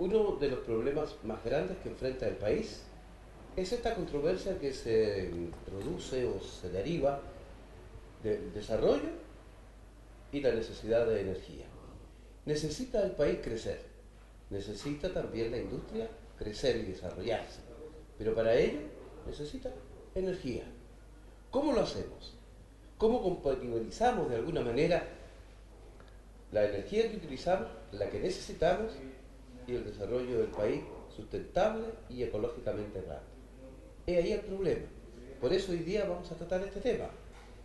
Uno de los problemas más grandes que enfrenta el país es esta controversia que se produce o se deriva del desarrollo y la necesidad de energía. Necesita el país crecer, necesita también la industria crecer y desarrollarse, pero para ello necesita energía. ¿Cómo lo hacemos? ¿Cómo compatibilizamos de alguna manera la energía que utilizamos, la que necesitamos y el desarrollo del país sustentable y ecológicamente hablando? Es ahí el problema. Por eso hoy día vamos a tratar este tema.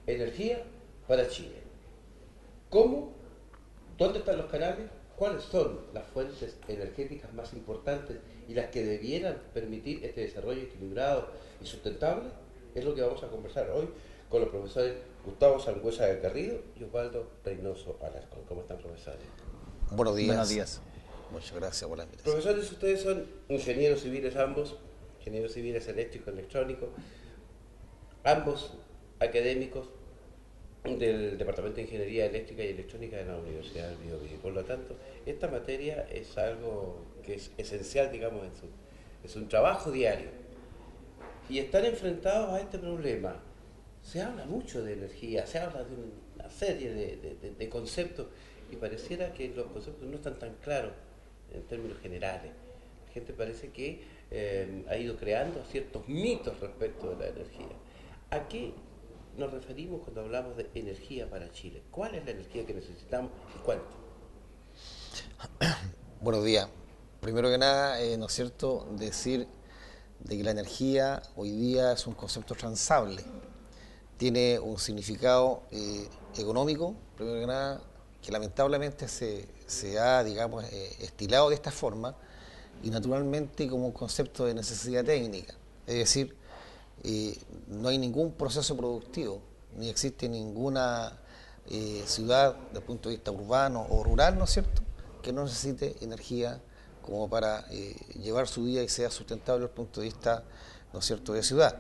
Energía para Chile. ¿Cómo? ¿Dónde están los canales? ¿Cuáles son las fuentes energéticas más importantes y las que debieran permitir este desarrollo equilibrado y sustentable? Es lo que vamos a conversar hoy con los profesores Gustavo Sangüesa Garrido y Osvaldo Reynoso Alarcón. ¿Cómo están, profesores? Buenos días. Buenos días. Muchas gracias por la invitación. Profesores, ustedes son ingenieros civiles ambos, ingenieros civiles eléctricos, electrónicos, ambos académicos del Departamento de Ingeniería Eléctrica y Electrónica de la Universidad del Biobío. Por lo tanto, esta materia es algo que es esencial, digamos, en su trabajo diario. Y están enfrentados a este problema. Se habla mucho de energía, se habla de una serie de conceptos y pareciera que los conceptos no están tan claros en términos generales. La gente parece que ha ido creando ciertos mitos respecto de la energía. ¿A qué nos referimos cuando hablamos de energía para Chile? ¿Cuál es la energía que necesitamos y cuánto? Buenos días. Primero que nada, ¿no es cierto?, decir de que la energía hoy día es un concepto transable. Tiene un significado económico, primero que nada, que lamentablemente se ha, digamos, estilado de esta forma, y naturalmente como un concepto de necesidad técnica. Es decir, no hay ningún proceso productivo, ni existe ninguna ciudad desde el punto de vista urbano o rural, ¿no es cierto?, que no necesite energía como para llevar su vida y sea sustentable desde el punto de vista, ¿no es cierto?, de ciudad.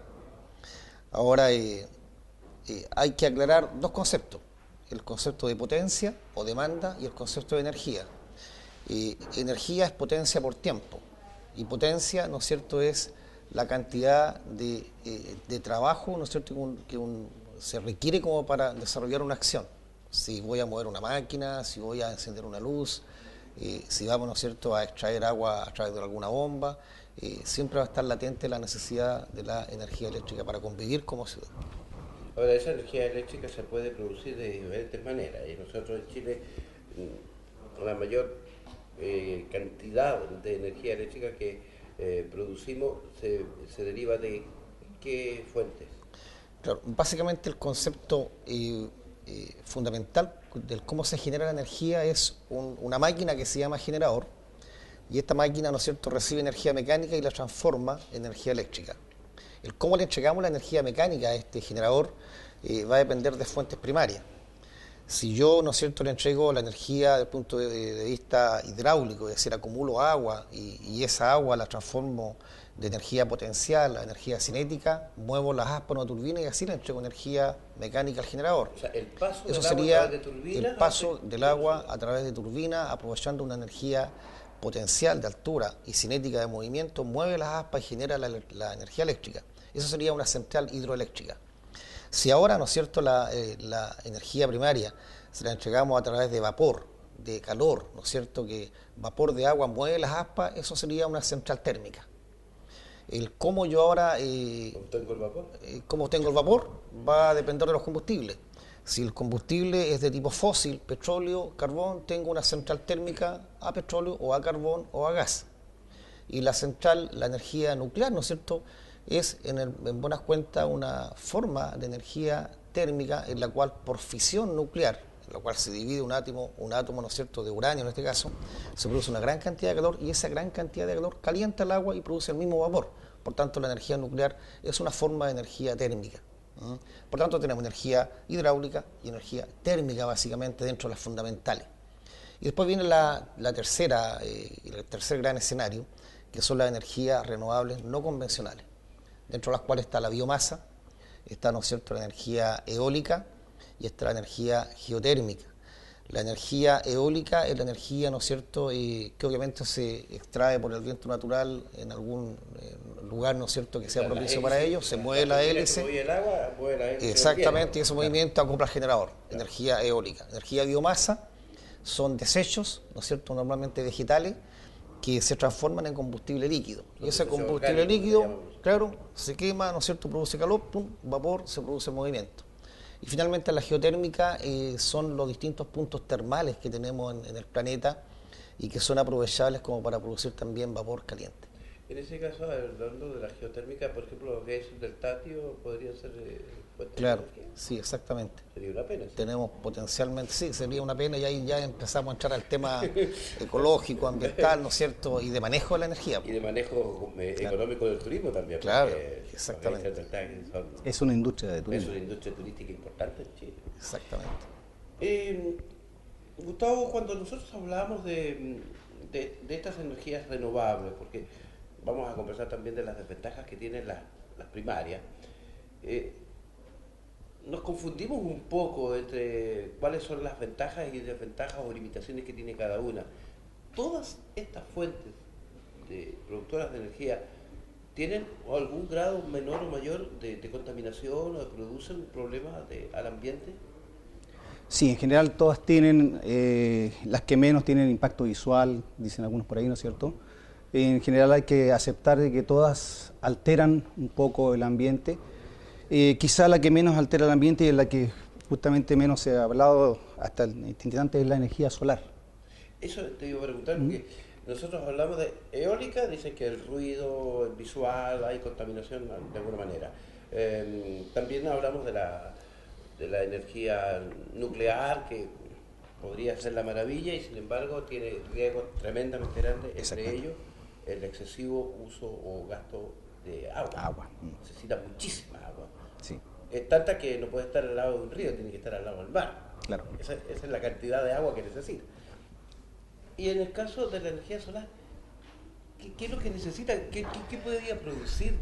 Ahora, hay que aclarar dos conceptos: el concepto de potencia o demanda y el concepto de energía. Energía es potencia por tiempo, y potencia, ¿no es cierto?, es la cantidad de trabajo, ¿no es cierto?, se requiere como para desarrollar una acción. Si voy a mover una máquina, si voy a encender una luz, si vamos, ¿no es cierto?, a extraer agua a través de alguna bomba, siempre va a estar latente la necesidad de la energía eléctrica para convivir como ciudad. Ahora, esa energía eléctrica se puede producir de diferentes maneras y nosotros en Chile la mayor cantidad de energía eléctrica que producimos se deriva de qué fuentes. Claro, básicamente el concepto fundamental del cómo se genera la energía es una máquina que se llama generador, y esta máquina, ¿no es cierto?, recibe energía mecánica y la transforma en energía eléctrica. El cómo le entregamos la energía mecánica a este generador va a depender de fuentes primarias. Si yo, ¿no es cierto?, le entrego la energía desde el punto de vista hidráulico, es decir, acumulo agua y esa agua la transformo de energía potencial a energía cinética, muevo las aspas a una turbina y así le entrego energía mecánica al generador. O sea, el paso Eso del sería agua a través de turbina, el paso del agua a través de turbina, aprovechando una energía potencial de altura y cinética de movimiento, mueve las aspas y genera la energía eléctrica. Eso sería una central hidroeléctrica. Si ahora, ¿no es cierto?, la energía primaria se la entregamos a través de vapor, de calor, ¿no es cierto?, que vapor de agua mueve las aspas, eso sería una central térmica. El cómo yo ahora ¿obtengo el vapor? cómo obtengo el vapor va a depender de los combustibles. Si el combustible es de tipo fósil, petróleo, carbón, tengo una central térmica a petróleo o a carbón o a gas. Y la central, la energía nuclear, ¿no es cierto?, es en buenas cuentas una forma de energía térmica en la cual por fisión nuclear, en la cual se divide un átomo, ¿no es cierto?, de uranio en este caso, se produce una gran cantidad de calor y esa gran cantidad de calor calienta el agua y produce el mismo vapor. Por tanto, la energía nuclear es una forma de energía térmica. Por tanto, tenemos energía hidráulica y energía térmica básicamente dentro de las fundamentales. Y después viene el tercer gran escenario, que son las energías renovables no convencionales, dentro de las cuales está la biomasa, está, ¿no es cierto?, la energía eólica y está la energía geotérmica. La energía eólica es la energía, ¿no es cierto?, que obviamente se extrae por el viento natural en algún lugar, ¿no es cierto?, que sea propicio para ello, se mueve la hélice. Mueve el agua, mueve la hélice. Exactamente, y ese movimiento acopla al generador, energía eólica. Energía biomasa son desechos, ¿no es cierto?, normalmente vegetales, que se transforman en combustible líquido. Y ese combustible líquido, claro, se quema, ¿no es cierto?, produce calor, pum, vapor, se produce movimiento. Y finalmente la geotérmica son los distintos puntos termales que tenemos en el planeta y que son aprovechables como para producir también vapor caliente. En ese caso, hablando de la geotérmica, por ejemplo, los gases del Tatio podrían ser fuentes Claro, de energía. sí, exactamente. Sería una pena. ¿Sí? Tenemos potencialmente, sí, sería una pena y ahí ya empezamos a entrar al tema ecológico, ambiental, ¿no es cierto?, y de manejo de la energía. Y de manejo económico del turismo también. Claro, exactamente. Es una industria de turismo. Es una industria turística importante en Chile. Exactamente. Gustavo, cuando nosotros hablamos de estas energías renovables, porque vamos a conversar también de las desventajas que tienen las primarias, nos confundimos un poco entre cuáles son las ventajas y desventajas o limitaciones que tiene cada una. Todas estas fuentes de productoras de energía tienen algún grado menor o mayor de contaminación o producen problemas al ambiente. Sí, en general todas tienen, las que menos tienen impacto visual, dicen algunos por ahí, ¿no es cierto? En general hay que aceptar de que todas alteran un poco el ambiente. Quizá la que menos altera el ambiente y la que justamente menos se ha hablado hasta el instante es la energía solar. Eso te iba a preguntar, porque nosotros hablamos de eólica, dicen que el ruido, el visual, hay contaminación de alguna manera. También hablamos de la energía nuclear, que podría ser la maravilla y sin embargo tiene riesgos tremendamente grandes, entre ellos el excesivo uso o gasto de agua. Necesita muchísima agua. Sí. Es tanta que no puede estar al lado de un río, tiene que estar al lado del mar. Claro. Esa es la cantidad de agua que necesita. Y en el caso de la energía solar, ¿qué es lo que necesita? ¿Qué podría producir?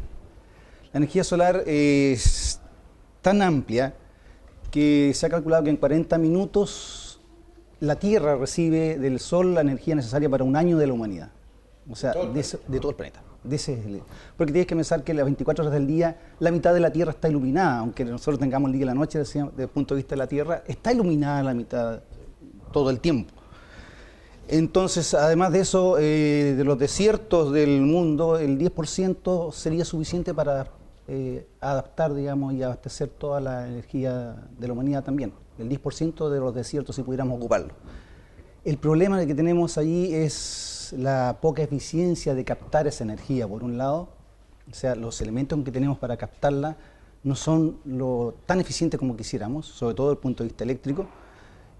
La energía solar es tan amplia que se ha calculado que en 40 minutos la Tierra recibe del Sol la energía necesaria para un año de la humanidad. O sea, de todo el planeta. Porque tienes que pensar que las 24 horas del día, la mitad de la Tierra está iluminada, aunque nosotros tengamos el día y la noche, desde el punto de vista de la Tierra, está iluminada la mitad todo el tiempo. Entonces, además de eso, de los desiertos del mundo, el 10% sería suficiente para adaptar, digamos, y abastecer toda la energía de la humanidad también. El 10% de los desiertos, si pudiéramos ocuparlo. El problema que tenemos allí es la poca eficiencia de captar esa energía, por un lado. O sea, los elementos que tenemos para captarla no son tan eficientes como quisiéramos, sobre todo desde el punto de vista eléctrico.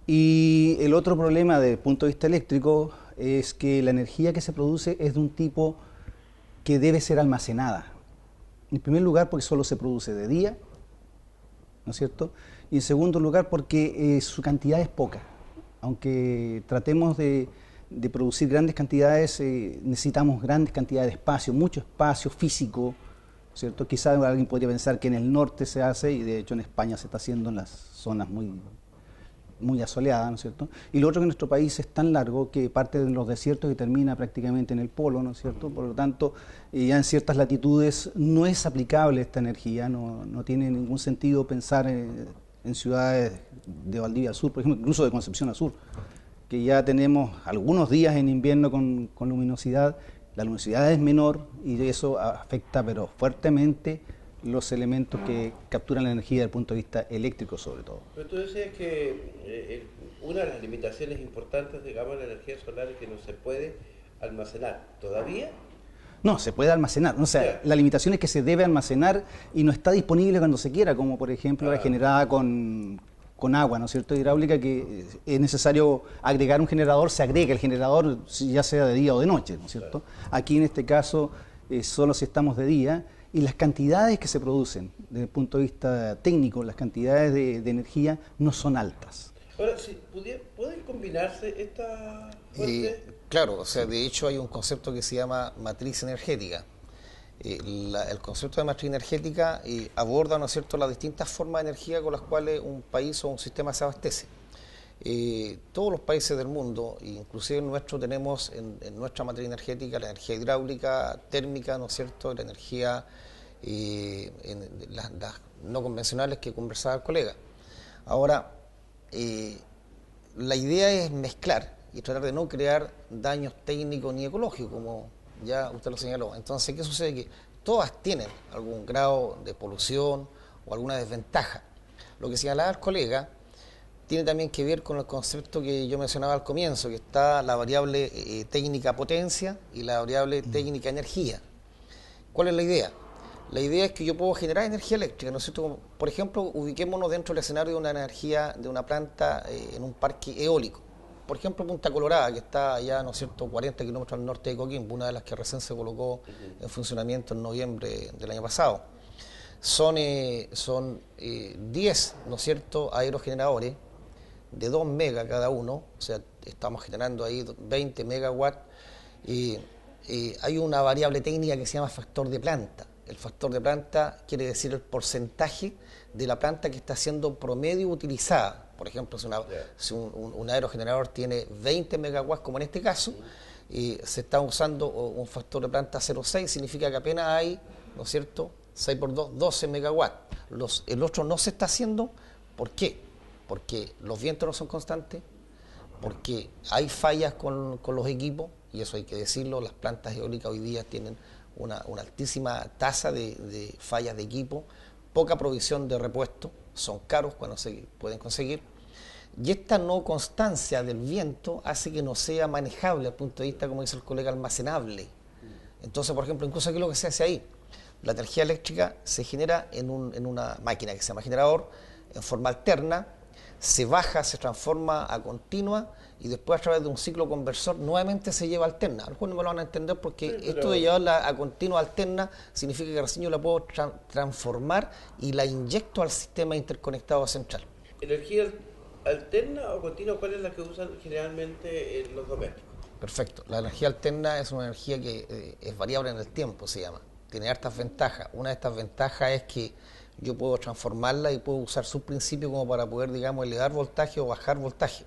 Y el otro problema desde el punto de vista eléctrico es que la energía que se produce es de un tipo que debe ser almacenada. En primer lugar, porque solo se produce de día, ¿no es cierto? Y en segundo lugar, porque su cantidad es poca. Aunque tratemos de producir grandes cantidades, necesitamos grandes cantidades de espacio, mucho espacio físico, ¿cierto? Quizás alguien podría pensar que en el norte se hace, y de hecho en España se está haciendo en las zonas muy asoleadas, ¿no es cierto? Y lo otro que nuestro país es tan largo que parte de los desiertos y termina prácticamente en el polo, ¿no es cierto? Por lo tanto, ya en ciertas latitudes no es aplicable esta energía, no tiene ningún sentido pensar en ciudades de Valdivia al sur, por ejemplo, incluso de Concepción al sur, que ya tenemos algunos días en invierno con luminosidad. La luminosidad es menor y eso afecta pero fuertemente los elementos que capturan la energía desde el punto de vista eléctrico sobre todo. Pero tú decías que una de las limitaciones importantes, digamos, de la energía solar es que no se puede almacenar todavía. No, se puede almacenar. O sea, la limitación es que se debe almacenar y no está disponible cuando se quiera, como por ejemplo la generada con agua, ¿no es cierto?, hidráulica, que es necesario agregar un generador, se agrega el generador ya sea de día o de noche, ¿no es cierto? Aquí en este caso solo si estamos de día, y las cantidades que se producen desde el punto de vista técnico, las cantidades de energía no son altas. Ahora, si ¿pueden combinarse estas fuentes? Claro, o sea, de hecho hay un concepto que se llama matriz energética. El concepto de matriz energética aborda, ¿no es cierto?, las distintas formas de energía con las cuales un país o un sistema se abastece. Todos los países del mundo, inclusive el nuestro, tenemos en nuestra materia energética la energía hidráulica, térmica, ¿no es cierto?, la energía las no convencionales que conversaba el colega. Ahora, la idea es mezclar y tratar de no crear daños técnicos ni ecológicos, como ya usted lo señaló. Entonces, ¿qué sucede? Que todas tienen algún grado de polución o alguna desventaja. Lo que señalaba el colega tiene también que ver con el concepto que yo mencionaba al comienzo, que está la variable técnica potencia y la variable técnica energía. ¿Cuál es la idea? La idea es que yo puedo generar energía eléctrica, ¿no es cierto? Por ejemplo, ubiquémonos dentro del escenario de una energía, de una planta en un parque eólico. Por ejemplo, Punta Colorada, que está allá, ¿no es cierto?, 40 kilómetros al norte de Coquimbo, una de las que recién se colocó en funcionamiento en noviembre del año pasado. Son 10, ¿no es cierto?, aerogeneradores de 2 megas cada uno, o sea, estamos generando ahí 20 megawatts. Hay una variable técnica que se llama factor de planta. El factor de planta quiere decir el porcentaje de la planta que está siendo promedio utilizada. Por ejemplo, si un aerogenerador tiene 20 megawatts, como en este caso, se está usando un factor de planta 0,6, significa que apenas hay, ¿no es cierto?, 6 por 2, 12 megawatts. El otro no se está haciendo. ¿Por qué? Porque los vientos no son constantes, porque hay fallas con los equipos, y eso hay que decirlo. Las plantas eólicas hoy día tienen una altísima tasa de fallas de equipo, poca provisión de repuesto, son caros cuando se pueden conseguir, y esta no constancia del viento hace que no sea manejable desde el punto de vista, como dice el colega, almacenable. Entonces, por ejemplo, incluso aquí lo que se hace ahí, la energía eléctrica se genera en una máquina que se llama generador, en forma alterna, se baja, se transforma a continua y después a través de un ciclo conversor nuevamente se lleva a alterna. Algunos me lo van a entender porque sí, esto de llevarla a continua alterna significa que recién yo la puedo transformar y la inyecto al sistema interconectado central. ¿Energía alterna o continua? ¿Cuál es la que usan generalmente los domésticos? Perfecto. La energía alterna es una energía que es variable en el tiempo, se llama. Tiene hartas ventajas. Una de estas ventajas es que yo puedo transformarla y puedo usar su principio como para poder, digamos, elevar voltaje o bajar voltaje.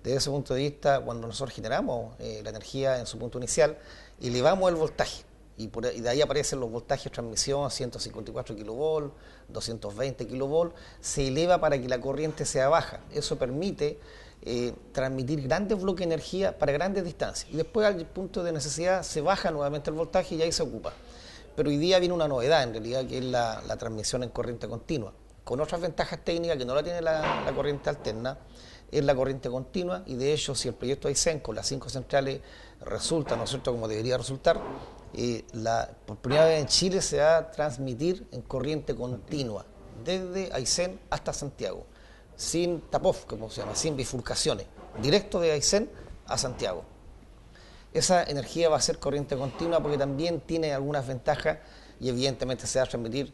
Desde ese punto de vista, cuando nosotros generamos la energía en su punto inicial, elevamos el voltaje y de ahí aparecen los voltajes de transmisión, 154 kilovolts, 220 kilovolts, se eleva para que la corriente sea baja. Eso permite transmitir grandes bloques de energía para grandes distancias. Y después al punto de necesidad se baja nuevamente el voltaje y ahí se ocupa. Pero hoy día viene una novedad en realidad, que es la transmisión en corriente continua, con otras ventajas técnicas que no la tiene la corriente alterna, es la corriente continua, y de hecho si el proyecto Aysén con las 5 centrales resulta, ¿no es cierto?, como debería resultar, por primera vez en Chile se va a transmitir en corriente continua, desde Aysén hasta Santiago, sin tap-off, como se llama, sin bifurcaciones, directo de Aysén a Santiago. Esa energía va a ser corriente continua porque también tiene algunas ventajas y evidentemente se va a transmitir,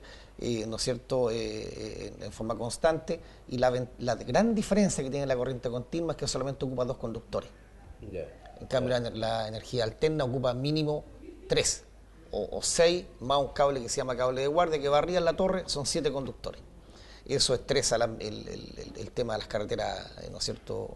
¿no es cierto?, en forma constante, y la gran diferencia que tiene la corriente continua es que solamente ocupa 2 conductores. En cambio la energía alterna ocupa mínimo 3 o 6, más un cable que se llama cable de guardia que va arriba en la torre, son 7 conductores. Eso estresa el tema de las carreteras, ¿no es cierto?,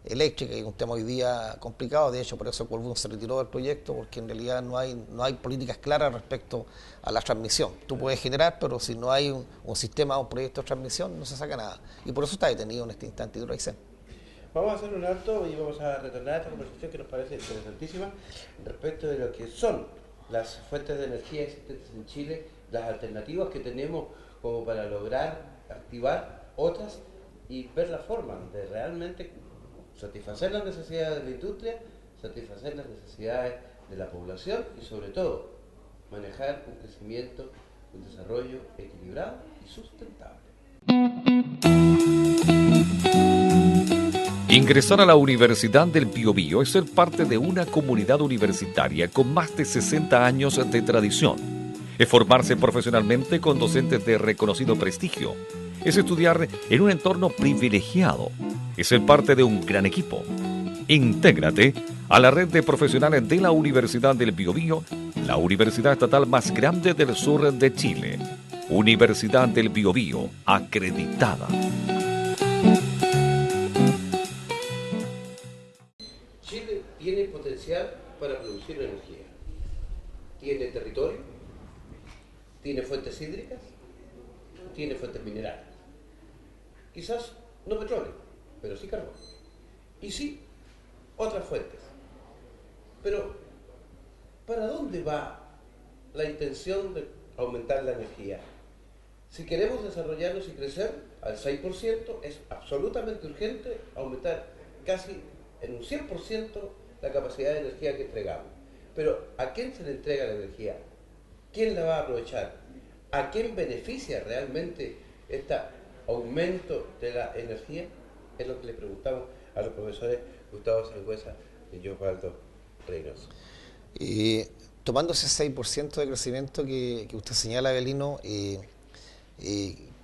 eléctrica, y un tema hoy día complicado. De hecho, por eso Colbún se retiró del proyecto, porque en realidad no hay políticas claras respecto a la transmisión. Tú puedes generar, pero si no hay un sistema o un proyecto de transmisión, no se saca nada. Y por eso está detenido en este instante Hidroaysén. Vamos a hacer un alto y vamos a retornar a esta conversación que nos parece interesantísima respecto de lo que son las fuentes de energía existentes en Chile, las alternativas que tenemos como para lograr activar otras y ver la forma de realmente satisfacer las necesidades de la industria, satisfacer las necesidades de la población y sobre todo manejar un crecimiento, un desarrollo equilibrado y sustentable. Ingresar a la Universidad del Biobío es ser parte de una comunidad universitaria con más de 60 años de tradición. Es formarse profesionalmente con docentes de reconocido prestigio. Es estudiar en un entorno privilegiado. Es ser parte de un gran equipo. Intégrate a la red de profesionales de la Universidad del Biobío, la universidad estatal más grande del sur de Chile. Universidad del Biobío, acreditada. tiene territorio, tiene fuentes hídricas, tiene fuentes minerales. Quizás no petróleo, pero sí carbón. Y sí, otras fuentes. Pero, ¿para dónde va la intención de aumentar la energía? Si queremos desarrollarnos y crecer al 6%, es absolutamente urgente aumentar casi en un 100% la capacidad de energía que entregamos. Pero, ¿a quién se le entrega la energía? ¿Quién la va a aprovechar? ¿A quién beneficia realmente este aumento de la energía? Es lo que le preguntamos a los profesores Gustavo Sangüesa y Osvaldo Reynoso. Tomando ese 6% de crecimiento que usted señala, Avelino, que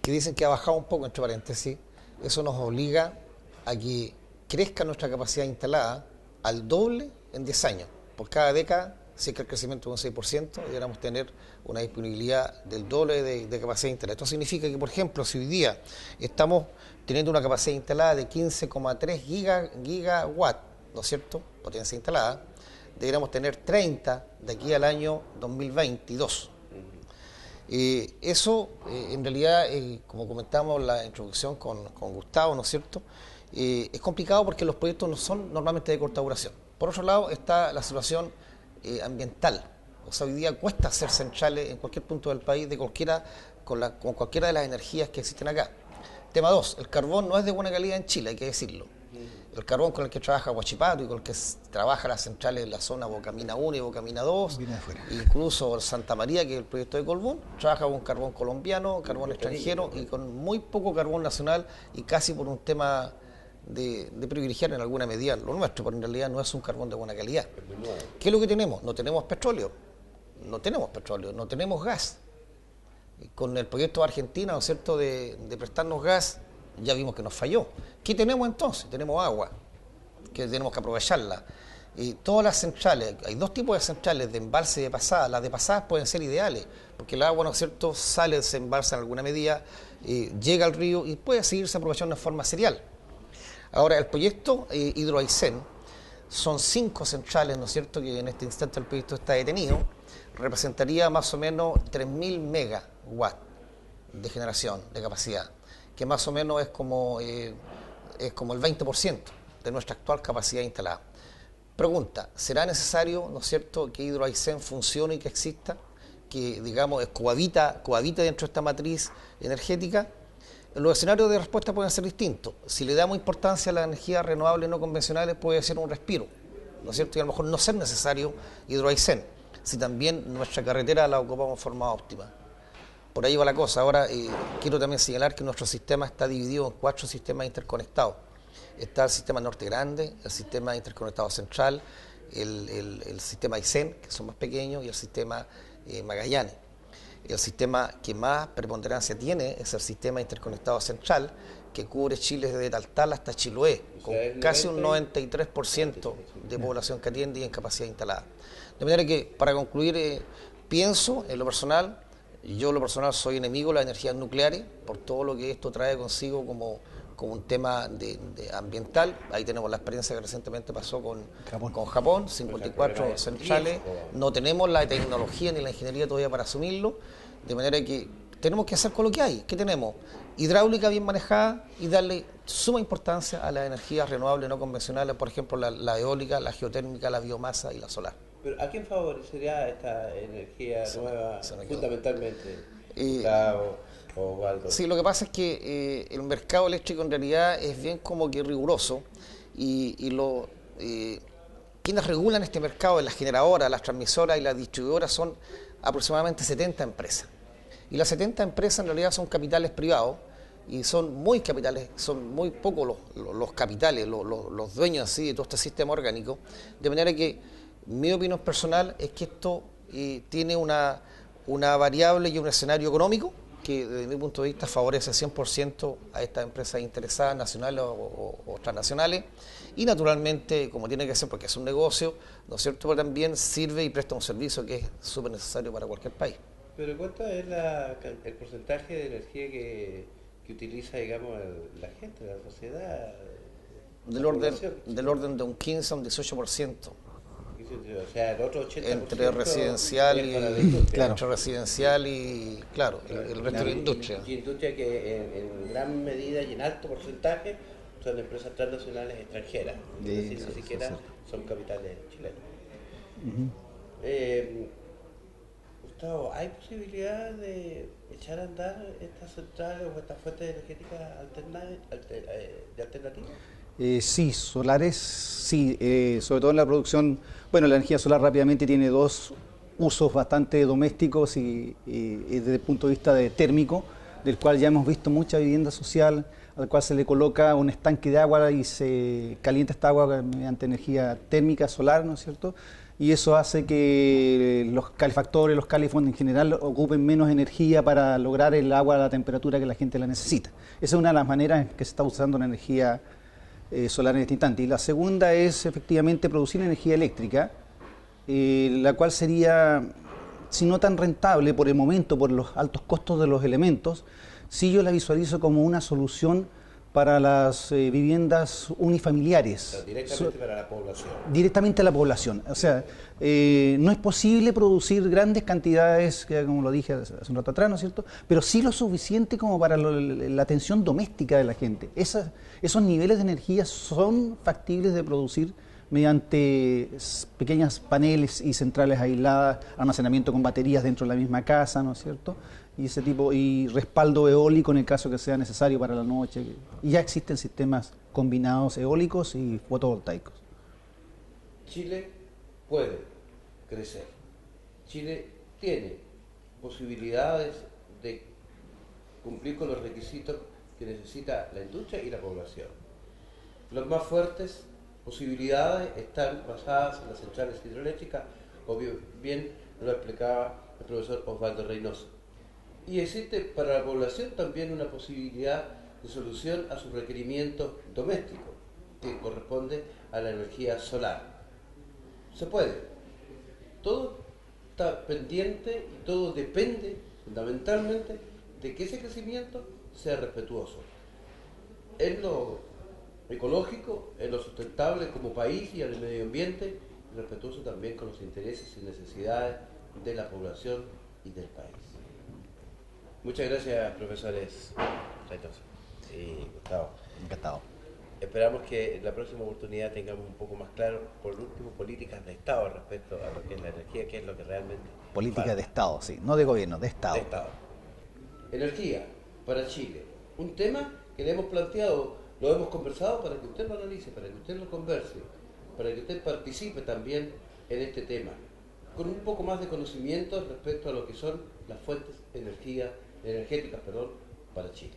dicen que ha bajado un poco, entre paréntesis, eso nos obliga a que crezca nuestra capacidad instalada al doble en 10 años. Por cada década, si es que el crecimiento es un 6%, deberíamos tener una disponibilidad del doble de capacidad instalada. Esto significa que, por ejemplo, si hoy día estamos teniendo una capacidad instalada de 15,3 gigawatts, ¿no es cierto?, potencia instalada, deberíamos tener 30 de aquí al año 2022. Eso, en realidad, como comentamos en la introducción con Gustavo, ¿no es cierto?, es complicado porque los proyectos no son normalmente de corta duración. Por otro lado está la situación ambiental. O sea, hoy día cuesta hacer centrales en cualquier punto del país con cualquiera de las energías que existen acá. Tema 2, el carbón no es de buena calidad en Chile, hay que decirlo. El carbón con el que trabaja Huachipato y con el que trabaja las centrales en la zona Bocamina 1 y Bocamina 2, incluso Santa María, que es el proyecto de Colbún, trabaja con carbón colombiano, carbón extranjero y con muy poco carbón nacional, y casi por un tema de privilegiar en alguna medida lo nuestro, pero en realidad no es un carbón de buena calidad. ¿Qué es lo que tenemos? No tenemos petróleo, no tenemos gas. Con el proyecto de Argentina, ¿no es cierto?, de prestarnos gas, ya vimos que nos falló. ¿Qué tenemos entonces? Tenemos agua, que tenemos que aprovecharla. Y todas las centrales, hay dos tipos de centrales, de embalse y de pasada. Las de pasadas pueden ser ideales, porque el agua, ¿no es cierto?, sale, se embalsa en alguna medida, llega al río y puede seguirse aprovechando de forma serial. Ahora, el proyecto Hydro Aysén son 5 centrales, ¿no es cierto?, que en este instante el proyecto está detenido, representaría más o menos 3.000 megawatts de generación, de capacidad, que más o menos es como el 20% de nuestra actual capacidad instalada. Pregunta, ¿será necesario, ¿no es cierto?, que Hydro Aysén funcione y que exista, que, digamos, cohabita dentro de esta matriz energética? Los escenarios de respuesta pueden ser distintos. Si le damos importancia a las energías renovables no convencionales, puede ser un respiro, ¿no es cierto?, y a lo mejor no ser necesario Hydro Aysén, si también nuestra carretera la ocupamos de forma óptima. Por ahí va la cosa. Ahora, quiero también señalar que nuestro sistema está dividido en 4 sistemas interconectados. Está el sistema Norte Grande, el sistema interconectado central, el sistema Aysén, que son más pequeños, y el sistema Magallanes. El sistema que más preponderancia tiene es el sistema interconectado central, que cubre Chile desde Taltal hasta Chiloé, con casi un 93% de población que atiende y en capacidad instalada. De manera que, para concluir, pienso en lo personal, yo en lo personal soy enemigo de las energías nucleares, por todo lo que esto trae consigo como un tema de ambiental. Ahí tenemos la experiencia que recientemente pasó con Japón, 54 centrales, no tenemos la tecnología ni la ingeniería todavía para asumirlo, de manera que tenemos que hacer con lo que hay. ¿Qué tenemos? Hidráulica bien manejada y darle suma importancia a las energías renovables no convencionales, por ejemplo la eólica, la geotérmica, la biomasa y la solar. ¿Pero a quién favorecería esta energía nueva fundamentalmente? Gustavo, Osvaldo. Sí, lo que pasa es que el mercado eléctrico en realidad es bien como que riguroso y quienes regulan este mercado, las generadoras, las transmisoras y las distribuidoras, son aproximadamente 70 empresas. Y las 70 empresas en realidad son capitales privados y son muy pocos los capitales, los dueños así de todo este sistema orgánico, de manera que mi opinión personal es que esto tiene una variable y un escenario económico que desde mi punto de vista favorece 100% a estas empresas interesadas, nacionales o transnacionales, y naturalmente, como tiene que ser porque es un negocio, ¿no es cierto?, pero también sirve y presta un servicio que es súper necesario para cualquier país. Pero ¿cuánto es el porcentaje de energía que utiliza, digamos, la gente, la sociedad? Del orden de un 15 a un 18%. O sea, el otro 80% entre residencial es y, para la industria. claro, entre residencial y, claro, el resto de la industria. Y industria que en gran medida y en alto porcentaje son empresas transnacionales extranjeras, es decir, ni siquiera son capitales chilenos. Gustavo, ¿hay posibilidad de echar a andar estas centrales o estas fuentes energéticas alternativas? Sí, solares, sí, sobre todo en la producción. Bueno, la energía solar rápidamente tiene dos usos bastante domésticos y desde el punto de vista de térmico, del cual ya hemos visto mucha vivienda social, al cual se le coloca un estanque de agua y se calienta esta agua mediante energía térmica solar, ¿no es cierto? Y eso hace que los calefactores, los califones en general ocupen menos energía para lograr el agua a la temperatura que la gente la necesita. Esa es una de las maneras en que se está usando la energía solar en este instante. Y la segunda es efectivamente producir energía eléctrica, la cual sería, si no tan rentable por el momento, por los altos costos de los elementos, sí yo la visualizo como una solución para las viviendas unifamiliares. Pero directamente para la población. Directamente a la población. O sea, no es posible producir grandes cantidades, como lo dije hace un rato atrás, ¿no es cierto? Pero sí lo suficiente como para la atención doméstica de la gente. Esos niveles de energía son factibles de producir mediante pequeñas paneles y centrales aisladas, almacenamiento con baterías dentro de la misma casa, ¿no es cierto? Y ese tipo, y respaldo eólico en el caso que sea necesario para la noche. Y ya existen sistemas combinados eólicos y fotovoltaicos. Chile puede crecer. Chile tiene posibilidades de cumplir con los requisitos que necesita la industria y la población. Los más fuertes posibilidades están basadas en las centrales hidroeléctricas, o bien lo explicaba el profesor Osvaldo Reynoso. Y existe para la población también una posibilidad de solución a sus requerimientos domésticos, que corresponde a la energía solar. Se puede. Todo está pendiente y todo depende fundamentalmente de que ese crecimiento sea respetuoso en lo ecológico, en lo sustentable como país y en el medio ambiente, y respetuoso también con los intereses y necesidades de la población y del país. Muchas gracias, profesores Reynoso y Gustavo. Encantado. Esperamos que en la próxima oportunidad tengamos un poco más claro, por último, políticas de Estado respecto a lo que es la energía, que es lo que realmente Política de Estado, sí, no de gobierno, de Estado. de Estado. Energía para Chile. Un tema que le hemos planteado, lo hemos conversado para que usted lo analice, para que usted lo converse, para que usted participe también en este tema, con un poco más de conocimiento respecto a lo que son las fuentes energéticas para Chile.